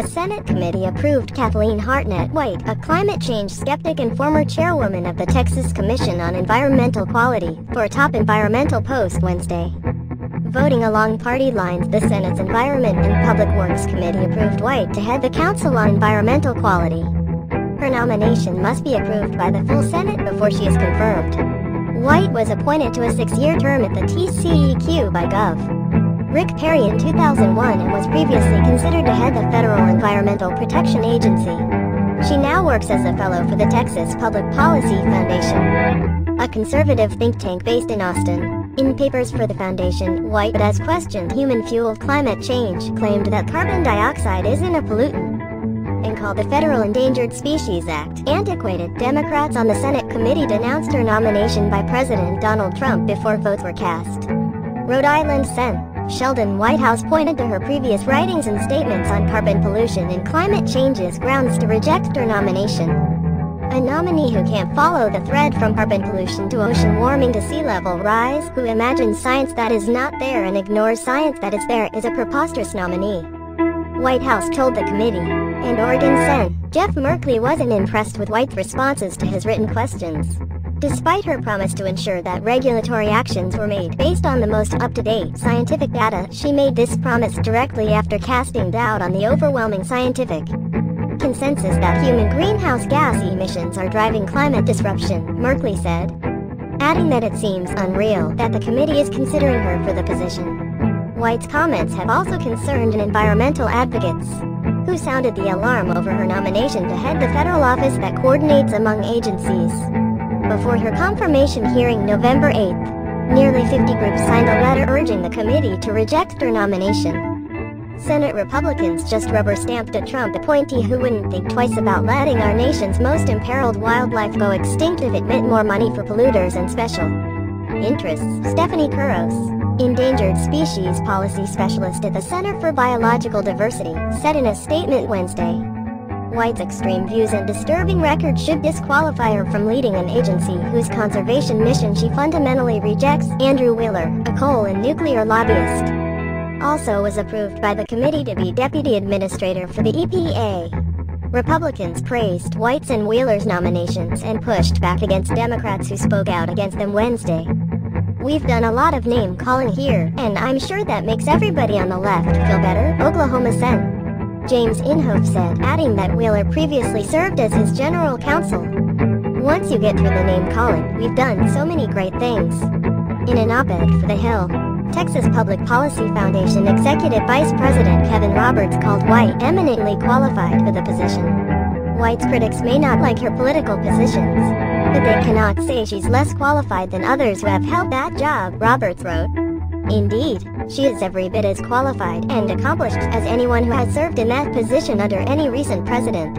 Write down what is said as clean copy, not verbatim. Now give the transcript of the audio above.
A Senate committee approved Kathleen Hartnett White, a climate change skeptic and former chairwoman of the Texas Commission on Environmental Quality, for a top environmental post Wednesday. Voting along party lines, the Senate's Environment and Public Works Committee approved White to head the Council on Environmental Quality. Her nomination must be approved by the full Senate before she is confirmed. White was appointed to a 6-year term at the TCEQ by Gov. Rick Perry in 2001 and was previously considered to head the Federal Environmental Protection Agency. She now works as a fellow for the Texas Public Policy Foundation, a conservative think tank based in Austin. In papers for the foundation, White has questioned human-fueled climate change, claimed that carbon dioxide isn't a pollutant, and called the Federal Endangered Species Act antiquated. Democrats on the Senate committee denounced her nomination by President Donald Trump before votes were cast. Rhode Island Sen. Sheldon Whitehouse pointed to her previous writings and statements on carbon pollution and climate change as grounds to reject her nomination. A nominee who can't follow the thread from carbon pollution to ocean warming to sea level rise, who imagines science that is not there and ignores science that is there, is a preposterous nominee, Whitehouse told the committee. And Oregon Sen. Jeff Merkley wasn't impressed with White's responses to his written questions. Despite her promise to ensure that regulatory actions were made based on the most up-to-date scientific data, she made this promise directly after casting doubt on the overwhelming scientific consensus that human greenhouse gas emissions are driving climate disruption, Merkley said, adding that it seems unreal that the committee is considering her for the position. White's comments have also concerned environmental advocates, who sounded the alarm over her nomination to head the federal office that coordinates among agencies. Before her confirmation hearing November 8th, nearly 50 groups signed a letter urging the committee to reject her nomination. Senate Republicans just rubber-stamped a Trump appointee who wouldn't think twice about letting our nation's most imperiled wildlife go extinct if it meant more money for polluters and special interests. Stephanie Kuros, Endangered Species Policy Specialist at the Center for Biological Diversity, said in a statement Wednesday, White's extreme views and disturbing record should disqualify her from leading an agency whose conservation mission she fundamentally rejects. Andrew Wheeler, a coal and nuclear lobbyist, also was approved by the committee to be deputy administrator for the EPA. Republicans praised White's and Wheeler's nominations and pushed back against Democrats who spoke out against them Wednesday. We've done a lot of name-calling here, and I'm sure that makes everybody on the left feel better, Oklahoma Sen. James Inhofe said, adding that Wheeler previously served as his general counsel. Once you get through the name-calling, we've done so many great things. In an op-ed for The Hill, Texas Public Policy Foundation Executive Vice President Kevin Roberts called White eminently qualified for the position. White's critics may not like her political positions, but they cannot say she's less qualified than others who have held that job, Roberts wrote. Indeed, she is every bit as qualified and accomplished as anyone who has served in that position under any recent president.